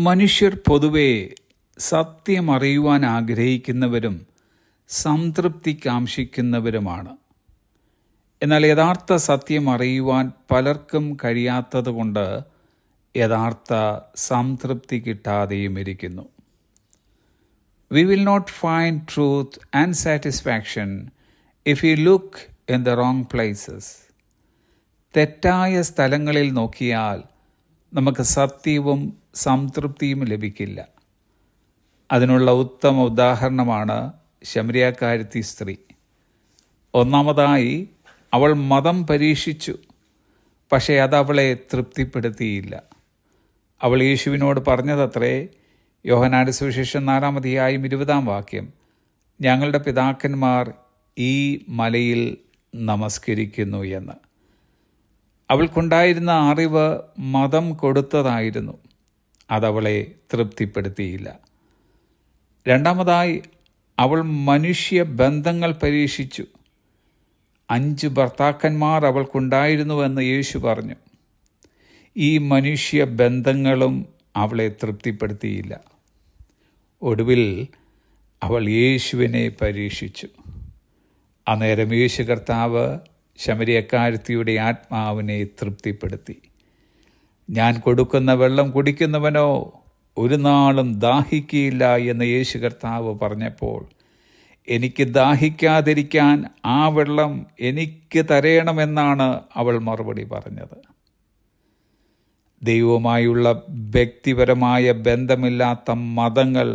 മനുഷ്യർ പൊതുവെ സത്യം അറിയുവാൻ ആഗ്രഹിക്കുന്നവരും സംതൃപ്തി കാംക്ഷിക്കുന്നവരുമാണ്. എന്നാൽ യഥാർത്ഥ സത്യം അറിയുവാൻ പലർക്കും കഴിയാത്തതുകൊണ്ട് യഥാർത്ഥ സംതൃപ്തി കിട്ടാതെയും ഇരിക്കുന്നു. We will not find truth and satisfaction if we look in the wrong places. തെറ്റായ സ്ഥലങ്ങളിൽ നോക്കിയാൽ നമുക്ക് സത്യവും സംതൃപ്തിയും ലഭിക്കില്ല. അതിനുള്ള ഉത്തമ ഉദാഹരണമാണ് ശമരിയാക്കാരത്തി സ്ത്രീ. ഒന്നാമതായി, അവൾ മതം പരീക്ഷിച്ചു, പക്ഷേ അതവളെ തൃപ്തിപ്പെടുത്തിയില്ല. അവൾ യേശുവിനോട് പറഞ്ഞതത്രേ, യോഹന്നാന്റെ സുവിശേഷം 4-ാം അധ്യായം 20-ാം വാക്യം, ഞങ്ങളുടെ പിതാക്കന്മാർ ഈ മലയിൽ നമസ്കരിക്കുന്നു എന്ന്. അവൾക്കുണ്ടായിരുന്ന അറിവ് മതം കൊടുത്തതായിരുന്നു. അതവളെ തൃപ്തിപ്പെടുത്തിയില്ല. രണ്ടാമതായി, അവൾ മനുഷ്യ ബന്ധങ്ങൾ പരീക്ഷിച്ചു. 5 ഭർത്താക്കന്മാർ അവൾക്കുണ്ടായിരുന്നുവെന്ന് യേശു പറഞ്ഞു. ഈ മനുഷ്യ ബന്ധങ്ങളും അവളെ തൃപ്തിപ്പെടുത്തിയില്ല. ഒടുവിൽ അവൾ യേശുവിനെ പരീക്ഷിച്ചു. അന്നേരം യേശു കർത്താവ് ശമരിയക്കാരത്തിയുടെ ആത്മാവിനെ തൃപ്തിപ്പെടുത്തി. ഞാൻ കൊടുക്കുന്ന വെള്ളം കുടിക്കുന്നവനോ ഒരു നാളും ദാഹിക്കുകയില്ല എന്ന് യേശു കർത്താവ് പറഞ്ഞപ്പോൾ, എനിക്ക് ദാഹിക്കാതിരിക്കാൻ ആ വെള്ളം എനിക്ക് തരയണമെന്നാണ് അവൾ മറുപടി പറഞ്ഞത്. ദൈവവുമായുള്ള വ്യക്തിപരമായ ബന്ധമില്ലാത്ത മതങ്ങൾ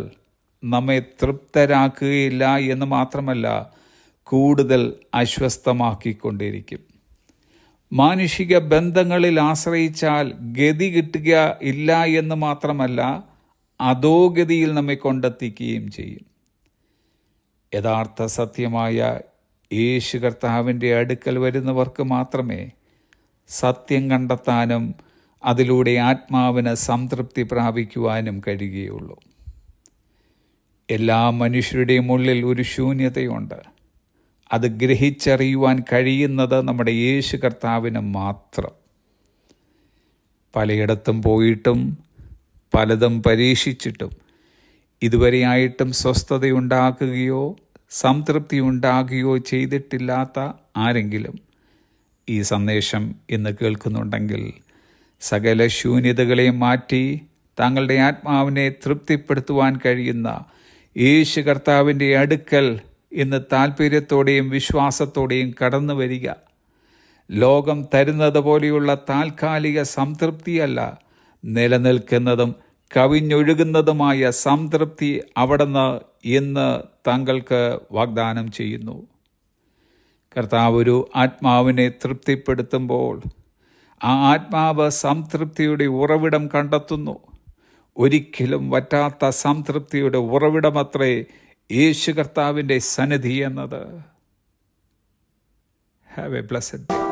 നമ്മെ തൃപ്തരാക്കുകയില്ല എന്ന് മാത്രമല്ല, കൂടുതൽ അസ്വസ്ഥമാക്കിക്കൊണ്ടിരിക്കും. മാനുഷിക ബന്ധങ്ങളിൽ ആശ്രയിച്ചാൽ ഗതി കിട്ടുക ഇല്ല എന്ന് മാത്രമല്ല, അധോഗതിയിൽ നമ്മെ കൊണ്ടെത്തിക്കുകയും ചെയ്യും. യഥാർത്ഥ സത്യമായ യേശു കർത്താവിൻ്റെ അടുക്കൽ വരുന്നവർക്ക് മാത്രമേ സത്യം കണ്ടെത്താനും അതിലൂടെ ആത്മാവിന് സംതൃപ്തി പ്രാപിക്കുവാനും കഴിയുകയുള്ളൂ. എല്ലാ മനുഷ്യരുടെയും ഉള്ളിൽ ഒരു ശൂന്യതയുണ്ട്. അത് ഗ്രഹിച്ചറിയുവാൻ കഴിയുന്നത് നമ്മുടെ യേശു കർത്താവിന് മാത്രം. പലയിടത്തും പോയിട്ടും പലതും പരീക്ഷിച്ചിട്ടും ഇതുവരെയായിട്ടും സ്വസ്ഥതയുണ്ടാക്കുകയോ സംതൃപ്തി ഉണ്ടാകുകയോ ചെയ്തിട്ടില്ലാത്ത ആരെങ്കിലും ഈ സന്ദേശം ഇന്ന് കേൾക്കുന്നുണ്ടെങ്കിൽ, സകല ശൂന്യതകളെയും മാറ്റി താങ്കളുടെ ആത്മാവിനെ തൃപ്തിപ്പെടുത്തുവാൻ കഴിയുന്ന യേശു കർത്താവിൻ്റെ അടുക്കൽ ഇന്ന് താല്പര്യത്തോടെയും വിശ്വാസത്തോടെയും കടന്നു വരിക. ലോകം തരുന്നത് പോലെയുള്ള താൽക്കാലിക സംതൃപ്തിയല്ല, നിലനിൽക്കുന്നതും കവിഞ്ഞൊഴുകുന്നതുമായ സംതൃപ്തി അവിടുന്ന് ഇന്ന് താങ്കൾക്ക് വാഗ്ദാനം ചെയ്യുന്നു. കർത്താവ് ഒരു ആത്മാവിനെ തൃപ്തിപ്പെടുത്തുമ്പോൾ ആ ആത്മാവ് സംതൃപ്തിയുടെ ഉറവിടം കണ്ടെത്തുന്നു. ഒരിക്കലും വറ്റാത്ത സംതൃപ്തിയുടെ ഉറവിടമത്രേ യേശു കർത്താവിൻ്റെ സന്നിധി എന്നത്. Have A blessed day.